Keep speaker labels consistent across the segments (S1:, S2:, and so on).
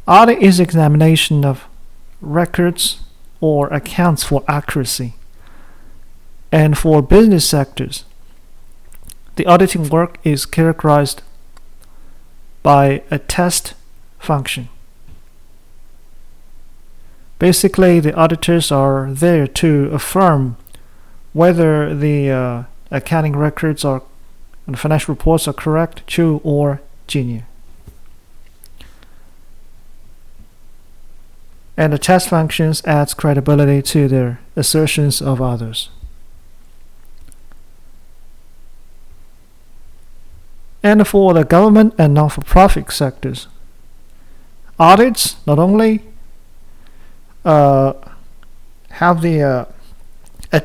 S1: Audit is examination of records or accounts for accuracy. And for business sectors, the auditing work is characterized by a test function. Basically, the auditors are there to affirm whether the accounting records and financial reports are correct, true, or genuine. And the test functions adds credibility to their assertions of others. And for the government and non-for-profit sectors, audits not only have the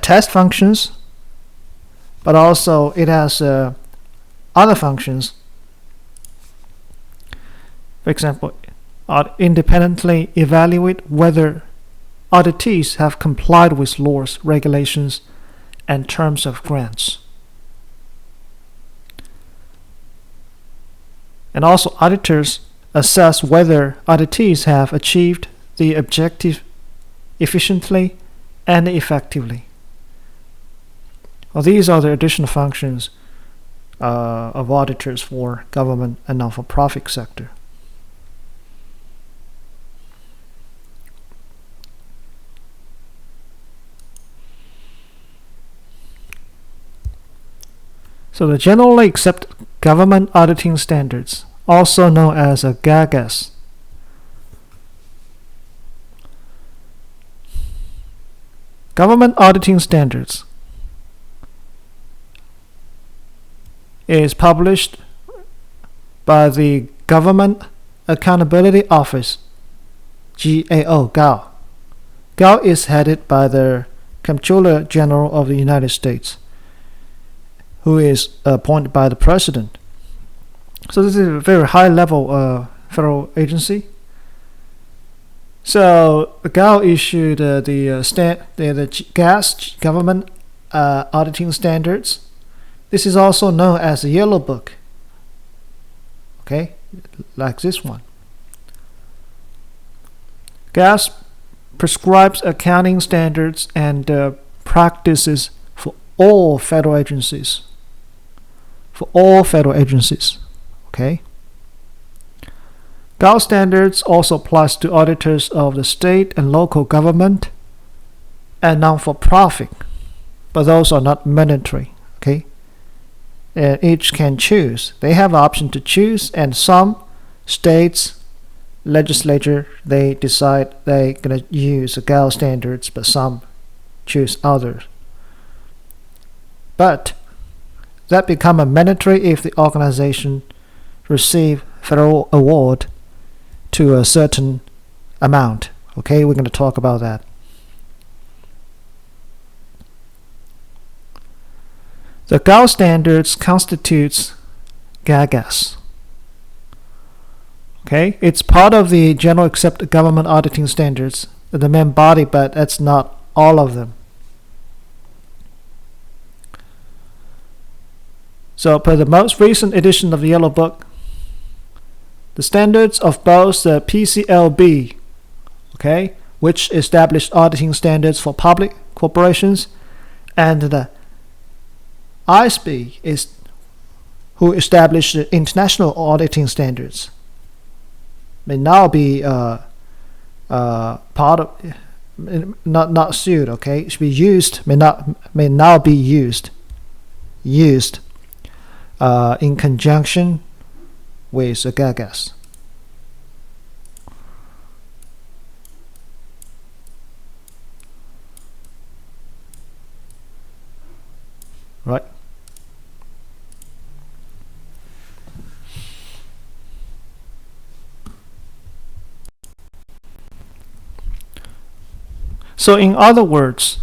S1: test functions, but also it has other functions. For example, independently evaluate whether auditees have complied with laws, regulations, and terms of grants. And also auditors assess whether auditees have achieved the objective efficiently and effectively. Well, these are the additional functions of auditors for government and non-for-profit sector. So the generally accepted government auditing standards, also known as a GAGAS. Government auditing standards is published by the Government Accountability Office, GAO. GAO is headed by the Comptroller General of the United States, who is appointed by the President. So this is a very high-level federal agency. So GAO issued the GAS, Government Auditing Standards. This is also known as the Yellow Book. Okay, like this one. GAS prescribes accounting standards and practices for all federal agencies. Okay. GAO standards also applies to auditors of the state and local government and non-for-profit, but those are not mandatory. Okay. Each can choose. They have the option to choose, and some states legislature they decide they're gonna use the GAO standards, but some choose others. But that become a mandatory if the organization receive federal award to a certain amount. Okay, we're going to talk about that. The GAO standards constitutes GAGAS. Okay, it's part of the General Accepted Government Auditing Standards, the main body, but that's not all of them. So per the most recent edition of the Yellow Book, the standards of both the PCLB, okay, which established auditing standards for public corporations, and the ISB is who established the international auditing standards, may now be part of not sued. Okay, it should be used. May now be used in conjunction with the GAGAS. Right. So in other words,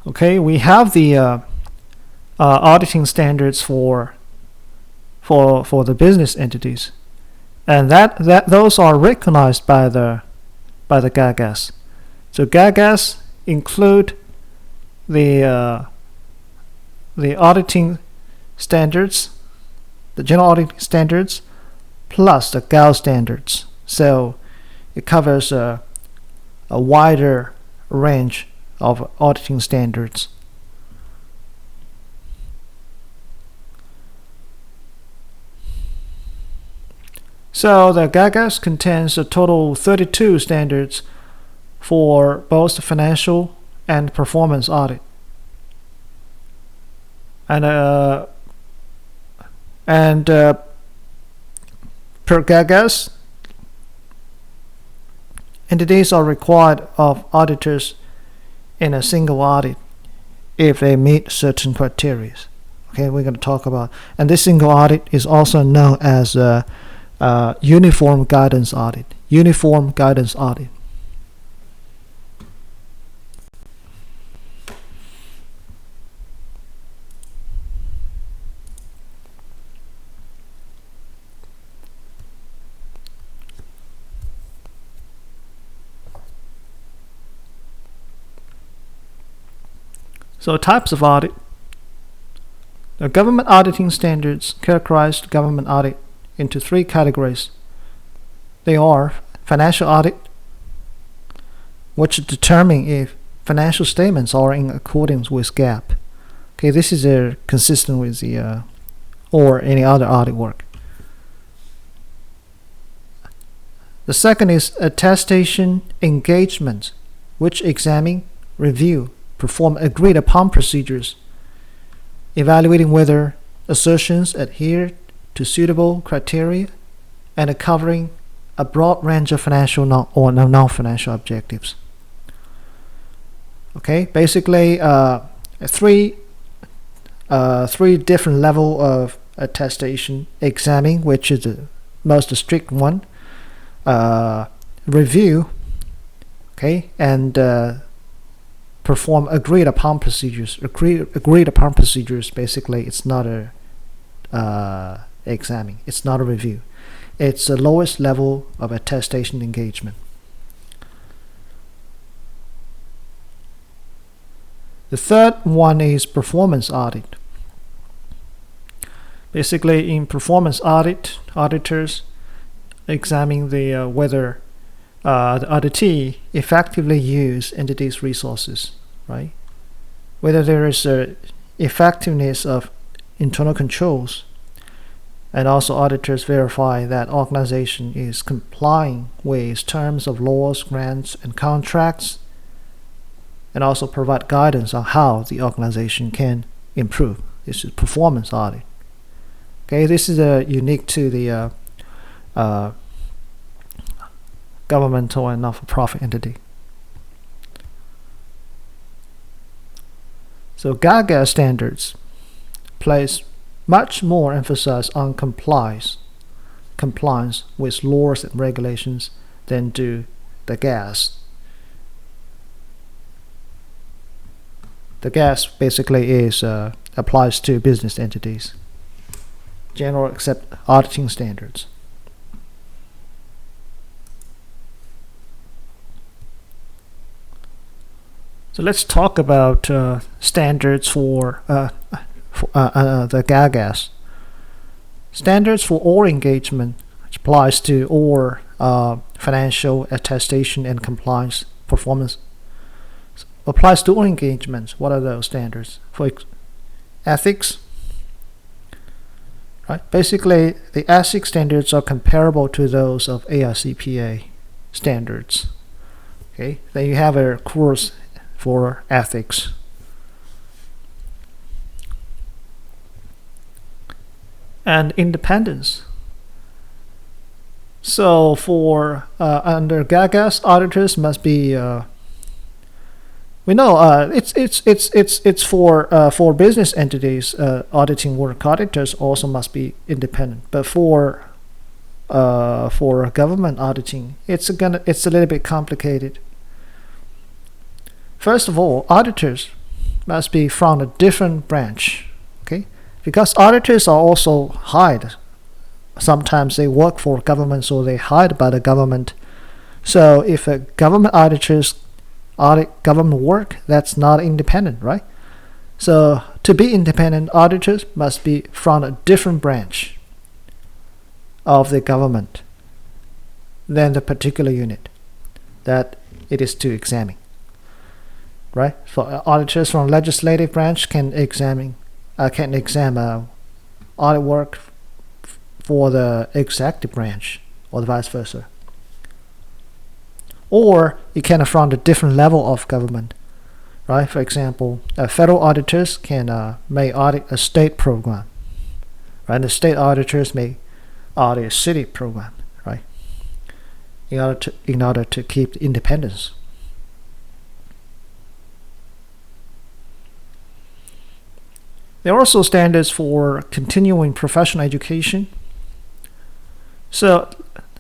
S1: okay, we have the auditing standards for the business entities, and that those are recognized by the GAGAS. So GAGAS include the auditing standards, the general auditing standards, plus the GAO standards. So it covers a wider range of auditing standards. So the GAGAS contains a total of 32 standards for both financial and performance audit. And per GAGAS, entities are required of auditors in a single audit if they meet certain criteria. Okay, we're going to talk about, and this single audit is also known as a uniform guidance audit. Uniform guidance audit. So types of audit. The government auditing standards characterize government audit into three categories. They are financial audit, which determine if financial statements are in accordance with GAAP. Okay, this is consistent with the or any other audit work. The second is attestation engagement, which examine, review, perform agreed upon procedures, evaluating whether assertions adhere to suitable criteria and covering a broad range of financial or non-financial objectives. Okay, basically three different level of attestation: examining, which is the most strict one, review, okay, and perform agreed upon procedures. Agreed upon procedures, basically it's not a examining, it's not a review. It's the lowest level of attestation engagement. The third one is performance audit. Basically, in performance audit, auditors examine the whether the auditee effectively use entities' resources, right? Whether there is a effectiveness of internal controls, and also auditors verify that organization is complying with terms of laws, grants, and contracts, and also provide guidance on how the organization can improve. This is performance audit. Okay, this is unique to the governmental and not-for-profit entity. So GAGA standards place much more emphasis on compliance with laws and regulations than do the GAS. The GAS basically is applies to business entities. General accept auditing standards. So let's talk about standards for the GAGAS. Standards for all engagement, which applies to all financial attestation and compliance performance. Applies to all engagements. What are those standards? For ethics, right? Basically, the ethics standards are comparable to those of ACCPA standards. Okay, then you have a course for ethics. And independence. So for under GAGAS, auditors must be we know it's for business entities, auditing work. Auditors also must be independent. But for government auditing, it's a little bit complicated. First of all, auditors must be from a different branch, okay? Because auditors are also hired. Sometimes they work for government, so they're hired by the government. So if a government auditors audit government work, that's not independent, right? So to be independent, auditors must be from a different branch of the government. than the particular unit that it is to examine. Right? So auditors from legislative branch can examine audit work for the executive branch, or the vice versa. Or it can from a different level of government. Right? For example, federal auditors can may audit a state program. Right? And the state auditors may audit a city program. Right? In order to keep the independence. There are also standards for continuing professional education. So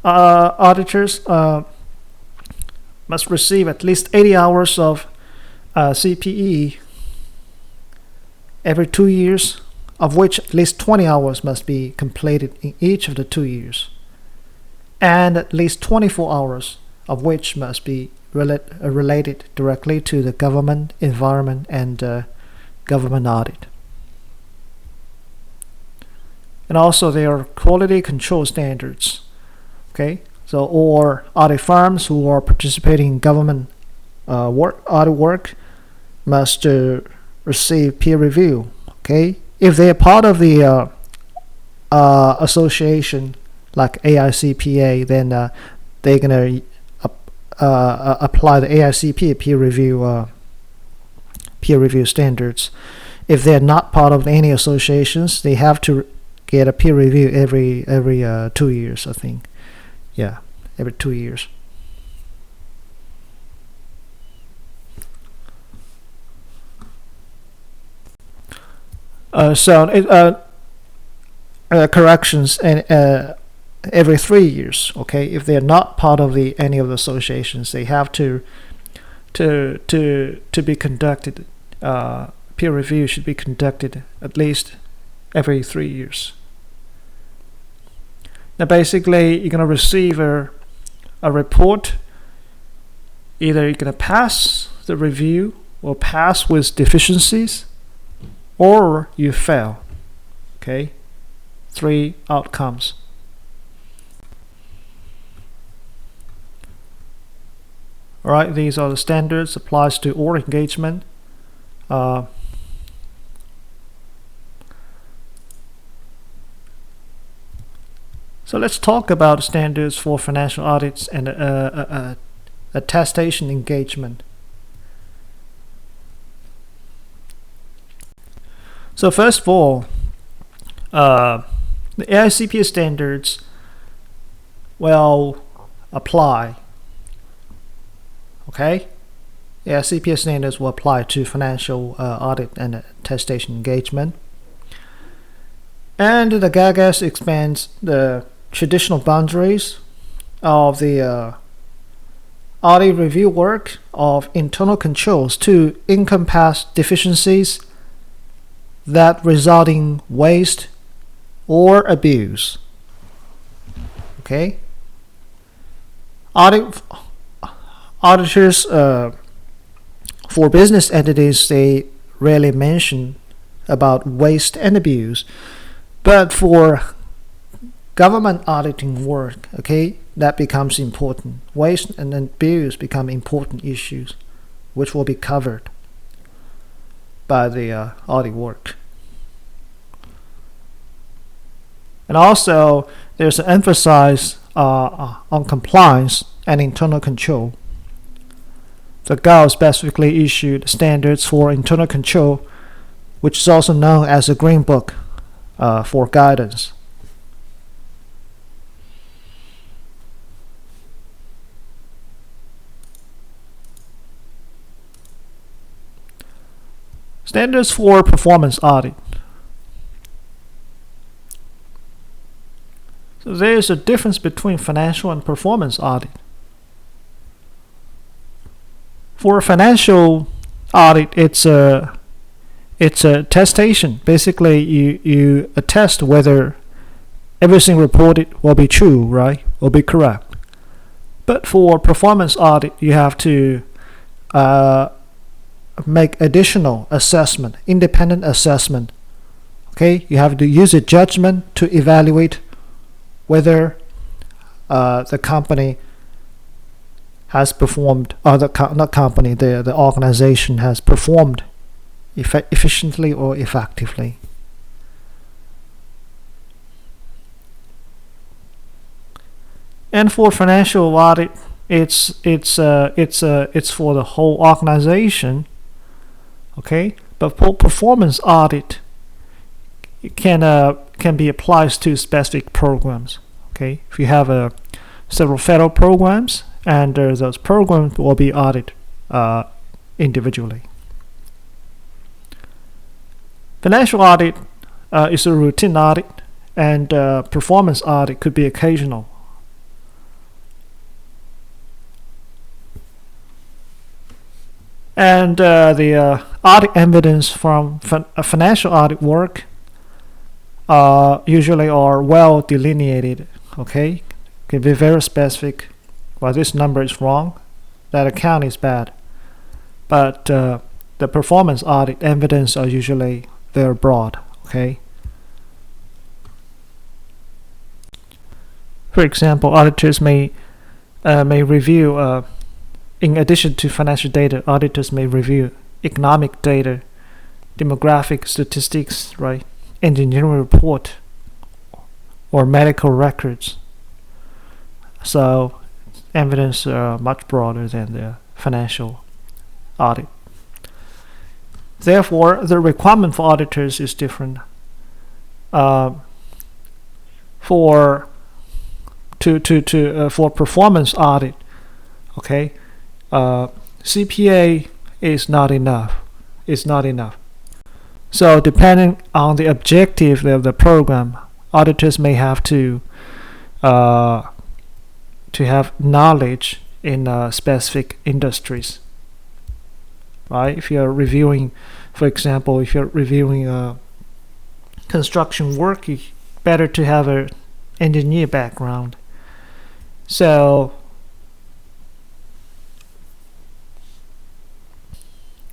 S1: auditors must receive at least 80 hours of CPE every 2 years, of which at least 20 hours must be completed in each of the 2 years, and at least 24 hours of which must be related directly to the government, environment, and government audit. And also there are quality control standards. Okay, so all audit firms who are participating in government audit work must receive peer review. Okay, if they are part of the association like AICPA, then they're gonna apply the AICPA peer review standards. If they're not part of any associations, they have to get a peer review every 2 years, I think. Yeah, every 2 years. Corrections and every 3 years. Okay, if they're not part of any of the associations, they have to be conducted. Peer review should be conducted at least every 3 years. Now basically you're going to receive a report. Either you're going to pass the review or pass with deficiencies, or you fail. Okay, 3 outcomes. Alright, these are the standards, applies to all engagement. So let's talk about standards for financial audits and attestation engagement. So first of all, the AICPA standards will apply. Okay, AICPA standards will apply to financial audit and attestation engagement. And the GAGAS expands the traditional boundaries of the audit review work of internal controls to encompass deficiencies that result in waste or abuse. Okay, auditors for business entities, they rarely mention about waste and abuse, but for government auditing work, okay, that becomes important. Waste and abuse become important issues, which will be covered by the audit work. And also, there's an emphasis on compliance and internal control. The GAO specifically issued standards for internal control, which is also known as a Green Book for guidance. Standards for performance audit. So there is a difference between financial and performance audit. For a financial audit, it's a attestation. Basically, you attest whether everything reported will be true, right, will be correct. But for performance audit, you have to make additional assessment, independent assessment. Okay, you have to use a judgment to evaluate whether the company has performed, or the organization has performed efficiently or effectively. And for financial audit, it's for the whole organization, okay? But for performance audit, it can be applied to specific programs, okay? If you have several federal programs, and those programs will be audited individually. Financial audit is a routine audit, and performance audit could be occasional. And the audit evidence from financial audit work usually are well delineated, okay? Can be very specific. Well, this number is wrong, that account is bad. But the performance audit evidence are usually very broad, okay? For example, auditors may review, in addition to financial data, auditors may review economic data, demographic statistics, right? Engineering report, or medical records. So evidence are much broader than the financial audit. Therefore, the requirement for auditors is different. For performance audit, okay, CPA is not enough. It's not enough. So depending on the objective of the program, auditors may have to have knowledge in specific industries. Right? If you're reviewing, for example, if you're reviewing construction work, it's better to have an engineer background. So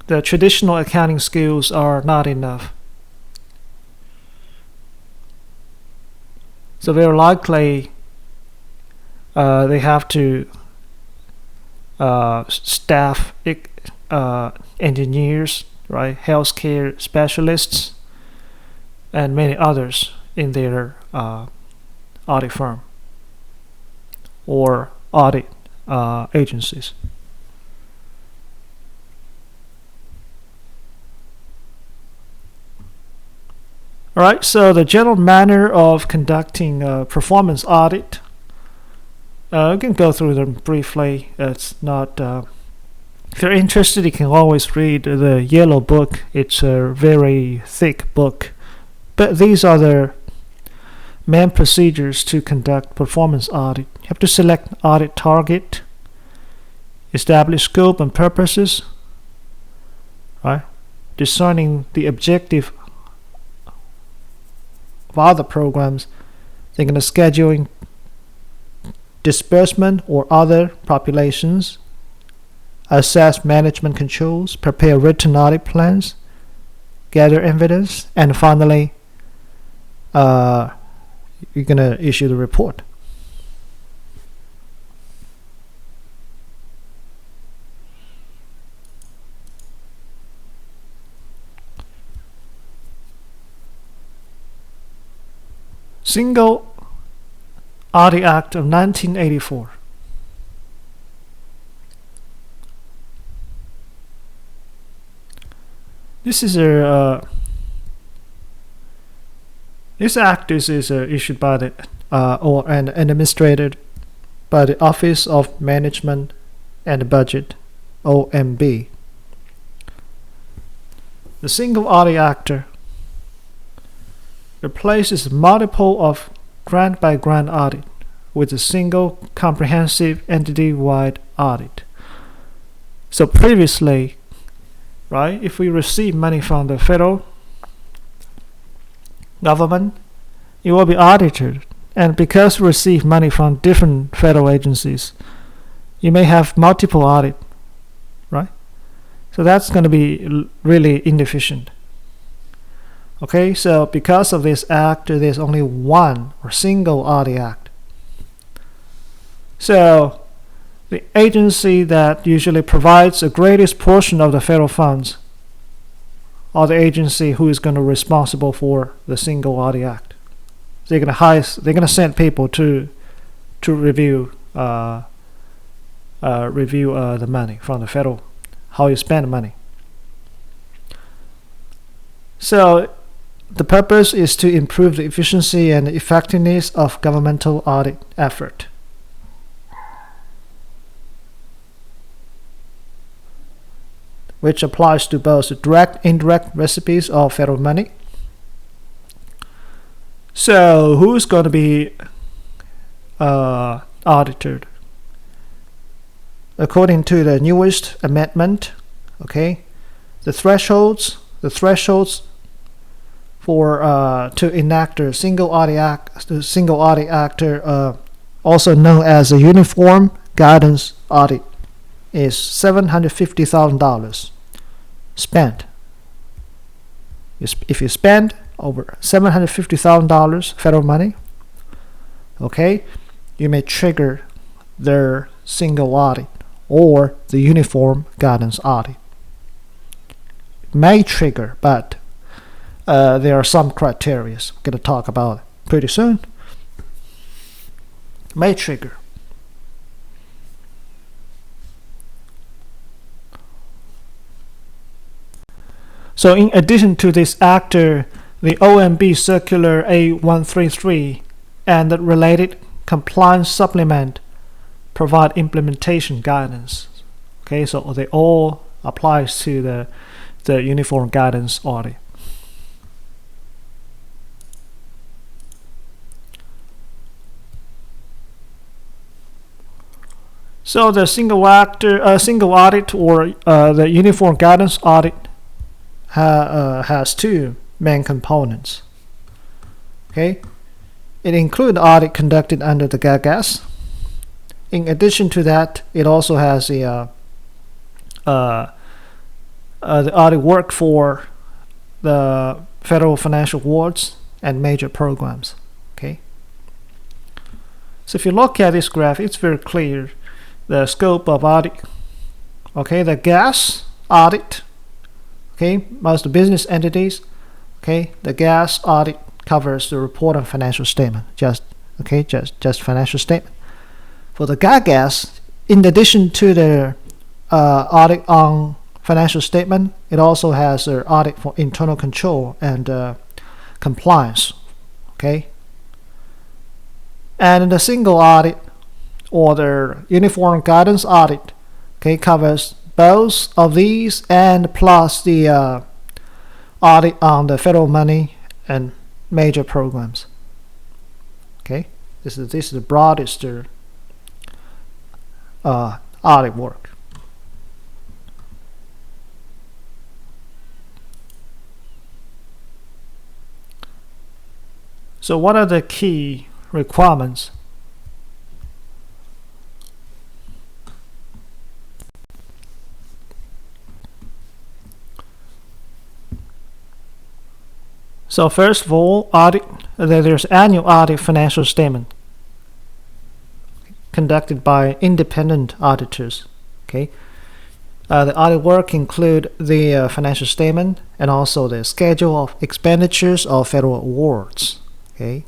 S1: the traditional accounting skills are not enough. So very likely they have to staff engineers, right, healthcare specialists, and many others in their audit firm or audit agencies. Alright, so the general manner of conducting performance audit, we can go through them briefly. It's not, if you're interested, you can always read the yellow book. It's a very thick book. But these are the main procedures to conduct performance audit. You have to select audit target, establish scope and purposes, right? Discerning the objective of other programs, thinking of scheduling, disbursement or other populations, assess management controls, prepare written audit plans, gather evidence, and finally you're going to issue the report. Single Audit Act of 1984. This act is issued by the and administered by the Office of Management and Budget, OMB. The Single Audit Act replaces multiple of grant-by-grant audit with a single comprehensive entity-wide audit. So previously, right, if we receive money from the federal government, it will be audited. And because we receive money from different federal agencies, you may have multiple audit, right? So that's going to be really inefficient. Okay, so because of this act, there's only one or single audit act. So the agency that usually provides the greatest portion of the federal funds are the agency who is going to be responsible for the Single Audit Act. They're going to send people to review the money from the federal, how you spend the money. So the purpose is to improve the efficiency and effectiveness of governmental audit effort. Which applies to both direct and indirect recipients of federal money. So who's going to be audited? According to the newest amendment, okay, the thresholds for to enact the Single Audit Act, also known as a Uniform Guidance Audit, is $750,000 spent. If you spend over $750,000 federal money, okay, you may trigger their single audit or the Uniform Guidance Audit. It may trigger, but there are some criteria we're going to talk about pretty soon. May trigger. So in addition to this act, the OMB Circular A133 and the related compliance supplement provide implementation guidance. Okay, so they all applies to the Uniform Guidance Audit. So the single audit or the Uniform Guidance Audit has two main components. Okay, it includes audit conducted under the GAGAS. In addition to that, it also has the audit work for the federal financial awards and major programs. Okay, so if you look at this graph, it's very clear the scope of audit. Okay, the GAS audit. Okay, most business entities. Okay, the GAS audit covers the report on financial statement. Just financial statement. For the GAGAS, in addition to the audit on financial statement, it also has an audit for internal control and compliance. Okay, and the single audit or the Uniform Guidance Audit, okay, covers both of these and plus the audit on the federal money and major programs. Okay, this is the broadest audit work. So what are the key requirements? So first of all, there's annual audit financial statement conducted by independent auditors. Okay, the audit work include the financial statement and also the schedule of expenditures of federal awards. Okay.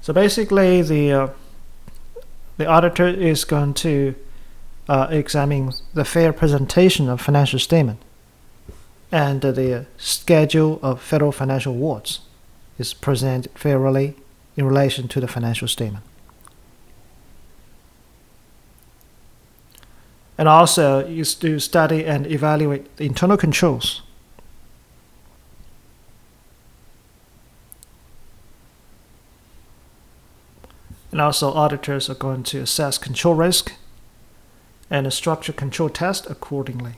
S1: So basically, the auditor is going to examine the fair presentation of financial statement, and the schedule of federal financial awards is presented fairly in relation to the financial statement. And also is to study and evaluate the internal controls. And also auditors are going to assess control risk and structure control test accordingly.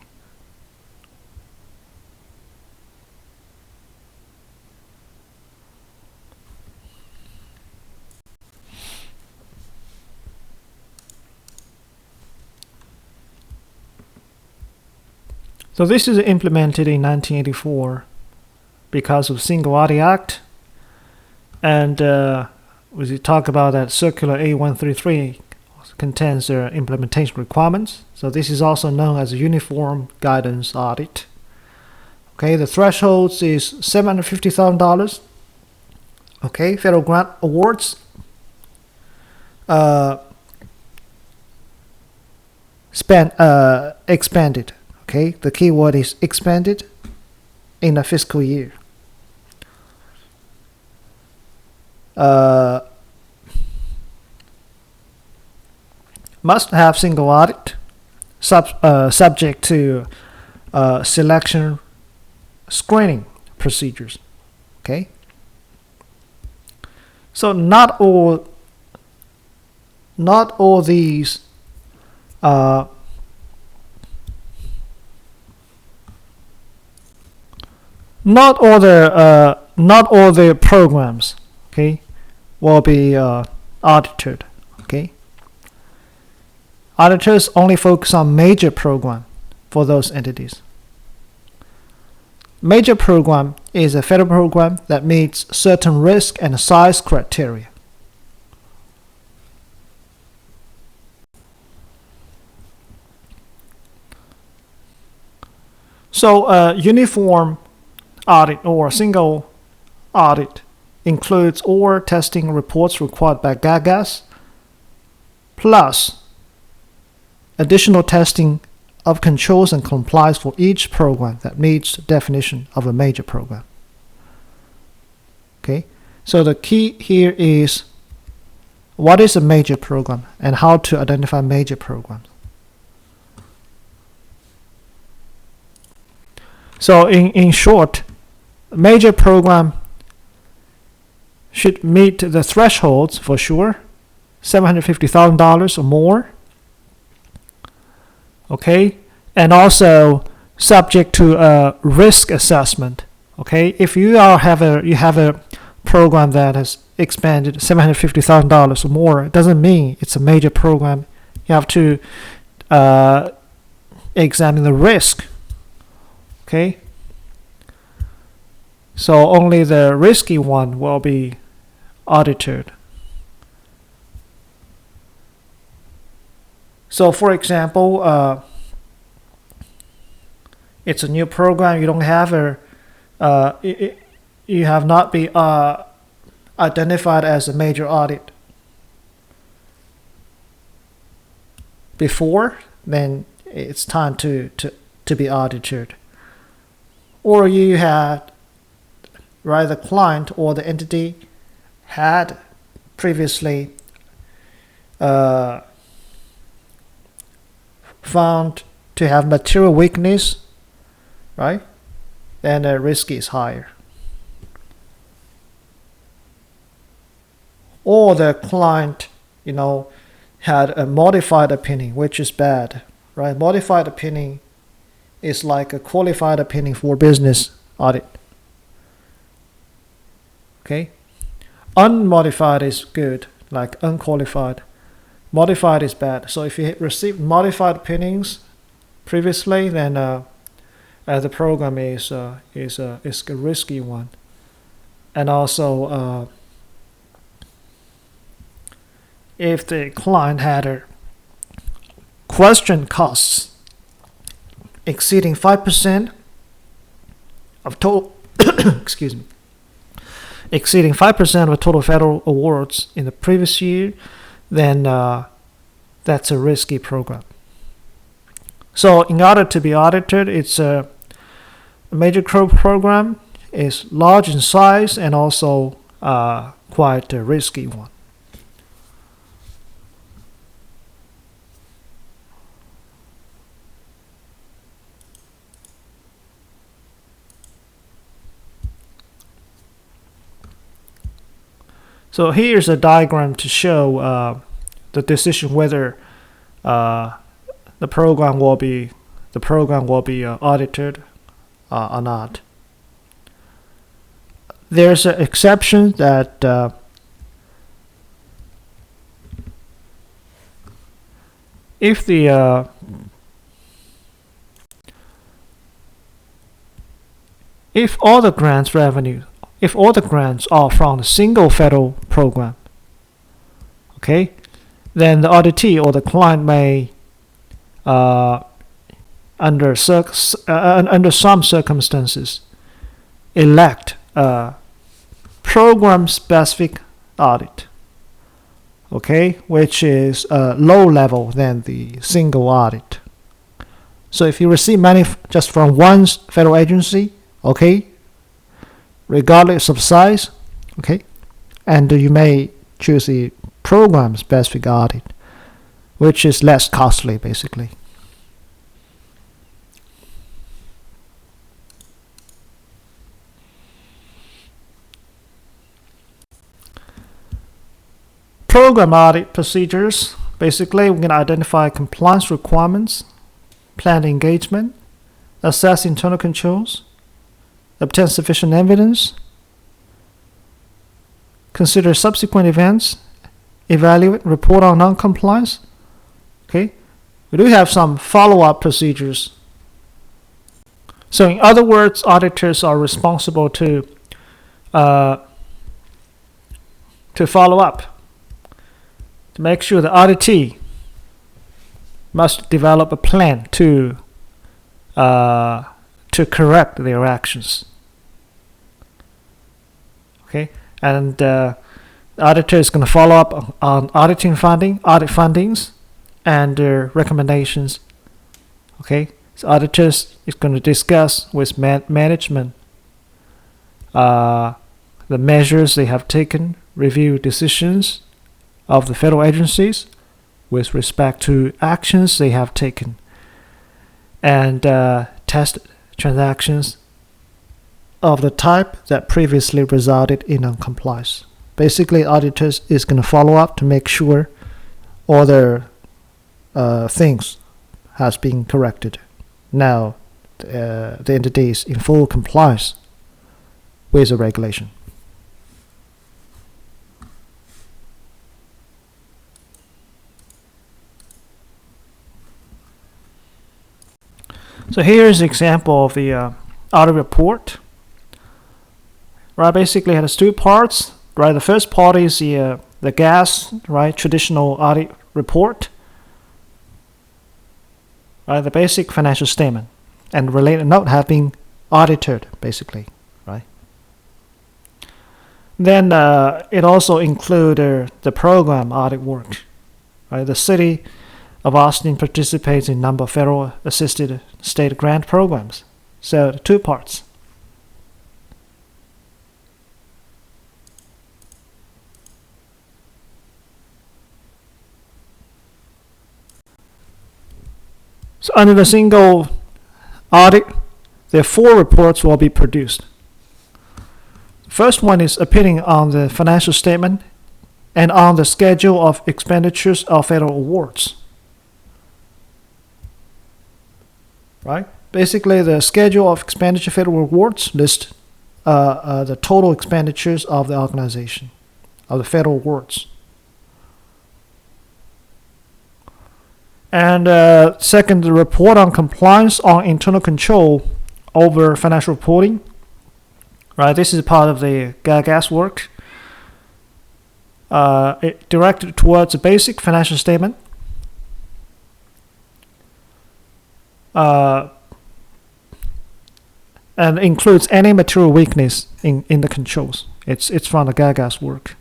S1: So this is implemented in 1984 because of Single Audit Act. And we talk about that Circular A133 contains their implementation requirements. So this is also known as a Uniform Guidance Audit. Okay, the thresholds is $750,000. Okay, federal grant awards. Expanded. Okay, the key word is expanded in a fiscal year. Must have single audit, subject to selection screening procedures. Okay, so not all these not all the programs, okay, will be audited. Okay, auditors only focus on major program for those entities. Major program is a federal program that meets certain risk and size criteria. So uniform audit or single audit includes all testing reports required by GAGAS, plus additional testing of controls and compliance for each program that meets the definition of a major program. Okay, so the key here is what is a major program and how to identify major programs. So in short, major program should meet the thresholds for sure, $750,000 or more. Okay, and also subject to a risk assessment. Okay, if you have a program that has expanded $750,000 or more, it doesn't mean it's a major program. You have to examine the risk. Okay, so only the risky one will be audited. So for example, it's a new program. You don't have you have not been identified as a major audit before, then it's time to be audited. Or you had, right, the client or the entity had previously found to have material weakness, right? Then the risk is higher. Or the client, had a modified opinion, which is bad, right? Modified opinion is like a qualified opinion for business audit. Okay? Unmodified is good, like unqualified. Modified is bad. So if you received modified opinions previously, then the program is a risky one. And also, if the client had a question costs exceeding 5% of total, excuse me, exceeding 5% of total federal awards in the previous year, then that's a risky program. So in order to be audited, it's a major program, is large in size and also quite a risky one. So here's a diagram to show the decision whether the program will be audited or not. There's an exception that if the if all the grants are from a single federal program, okay, then the auditee or the client may, under some circumstances, elect a program-specific audit, okay, which is low level than the single audit. So if you receive money just from one federal agency, okay, regardless of size, okay, and you may choose the program-specific audit, which is less costly, basically. Program audit procedures. Basically, we can identify compliance requirements, plan engagement, assess internal controls, obtain sufficient evidence, consider subsequent events, evaluate, report on non-compliance. Okay, we do have some follow-up procedures. So in other words, auditors are responsible to follow up, to make sure the auditee must develop a plan to correct their actions. Okay, and the auditor is going to follow up on audit findings and their recommendations. Okay, so auditors is going to discuss with management the measures they have taken, review decisions of the federal agencies with respect to actions they have taken, and test transactions of the type that previously resulted in non-compliance. Basically, auditors is going to follow up to make sure all their things has been corrected. Now, the entity is in full compliance with the regulation. So here is an example of the audit report. Right, basically it has two parts. Right, the first part is the gas, right, traditional audit report. Right, the basic financial statement and related note have been audited, basically, right. Then it also includes the program audit work. Right, the city of Austin participates in a number of federal assisted state grant programs. So two parts. So under the single audit, there are 4 reports will be produced. The first one is opinion on the financial statement and on the schedule of expenditures of federal awards. Right? Basically, the schedule of expenditure federal awards lists the total expenditures of the organization, of the federal awards. And second, the report on compliance on internal control over financial reporting. Right, this is part of the gas work. It directed towards a basic financial statement. And includes any material weakness in the controls. It's from the gas work.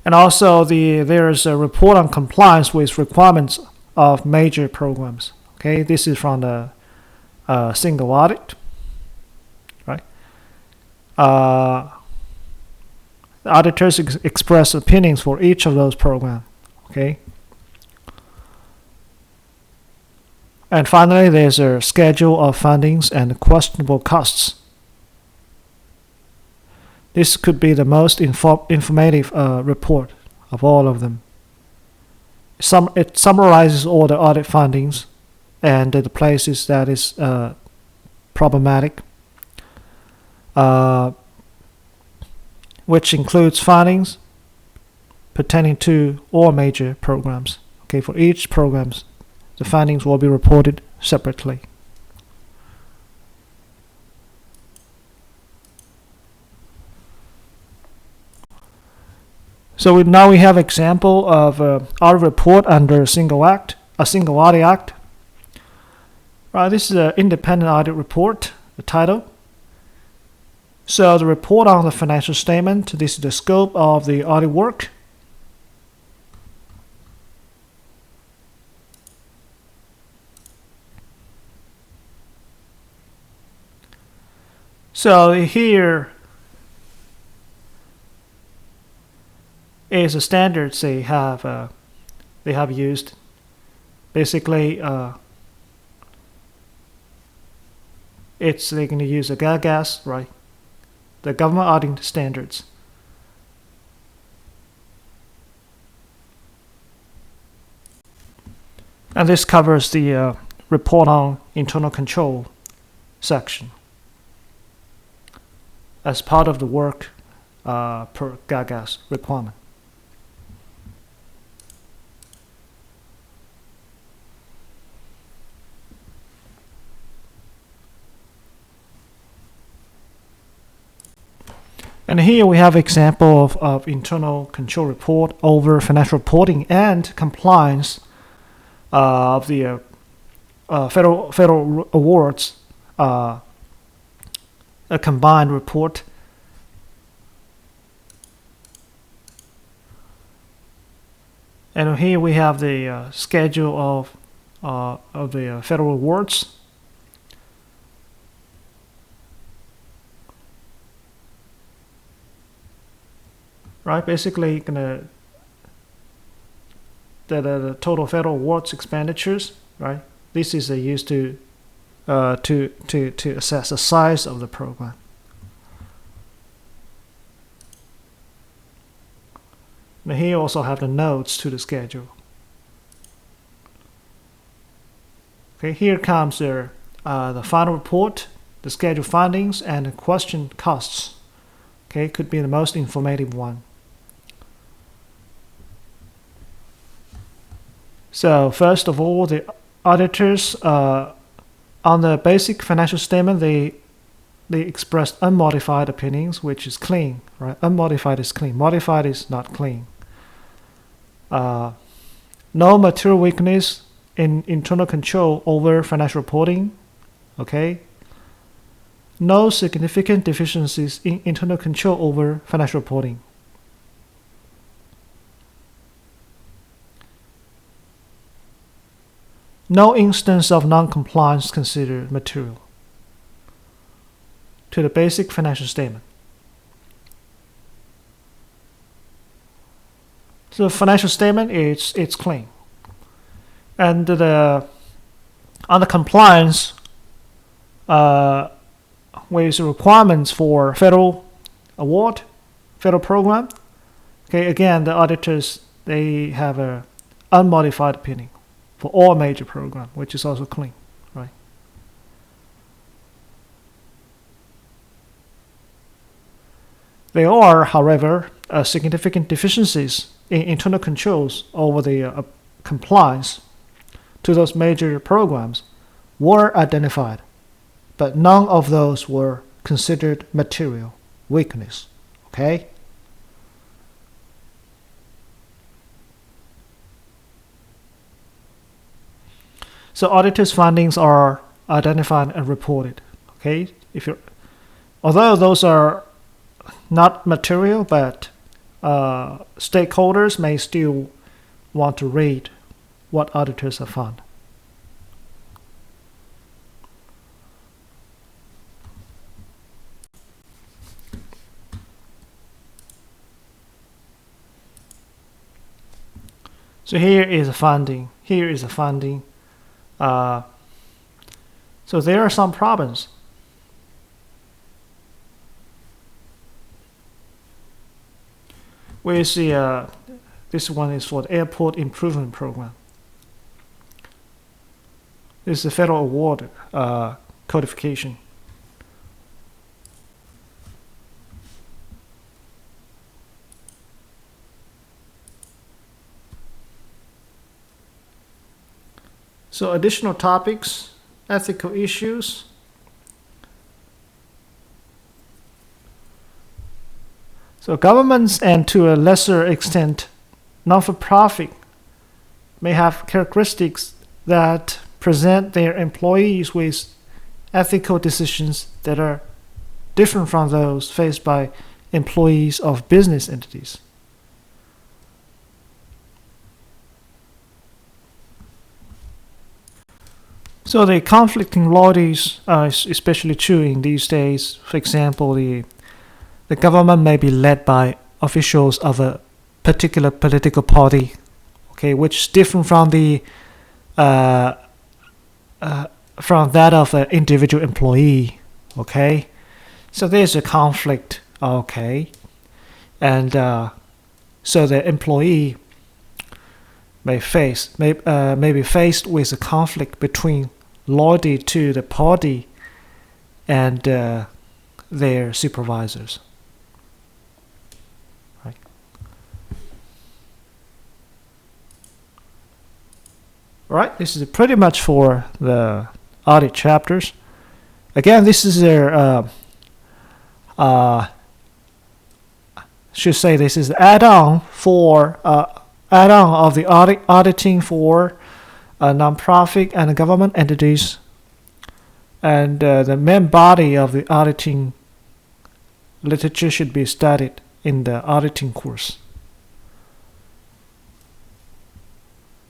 S1: And also there is a report on compliance with requirements of major programs. Okay, this is from the single audit. Right. The auditors express opinions for each of those programs. Okay. And finally, there's a schedule of fundings and questionable costs. This could be the most informative report of all of them. It summarizes all the audit findings and the places that is problematic, which includes findings pertaining to all major programs. Okay, for each programs, the findings will be reported separately. So now we have example of audit report under a single audit act. Right, this is an independent audit report, the title. So the report on the financial statement, this is the scope of the audit work. So here is the standards they have used. Basically, they're going to use the GAGAS, right? The government auditing standards. And this covers the report on internal control section as part of the work per GAGAS requirement. And here we have example of internal control report over financial reporting and compliance of the federal awards, a combined report. And here we have the schedule of the federal awards. Right, basically the total federal awards expenditures. Right, this is used to assess the size of the program. And here also have the notes to the schedule. Okay, here comes the final report, the schedule findings, and the question costs. Okay, could be the most informative one. So first of all, the auditors on the basic financial statement, they expressed unmodified opinions, which is clean, right? Unmodified is clean. Modified is not clean. No material weakness in internal control over financial reporting. Okay. No significant deficiencies in internal control over financial reporting. No instance of non-compliance considered material to the basic financial statement. So the financial statement it's clean, and on the compliance with the requirements for federal award, federal program. Okay, again the auditors they have a unmodified opinion for all major program, which is also clean, right? There are, however, significant deficiencies in internal controls over the compliance to those major programs were identified, but none of those were considered material weakness. Okay? So auditors' findings are identified and reported. Okay, although those are not material, but stakeholders may still want to read what auditors have found. So here is a finding. Here is a finding. So there are some problems. We see this one is for the Airport Improvement Program. This is the federal award codification. So additional topics, ethical issues. So governments and to a lesser extent non-for-profit may have characteristics that present their employees with ethical decisions that are different from those faced by employees of business entities. So the conflicting loyalties are especially true in these days. For example, the government may be led by officials of a particular political party, okay, which is different from that of an individual employee, okay. So there's a conflict, okay, and so the employee may be faced with a conflict between loyalty to the party and their supervisors. Right. All right, this is pretty much for the audit chapters. Again, this is their should say this is add-on for add-on of the auditing for non-profit and government entities, and the main body of the auditing literature should be studied in the auditing course.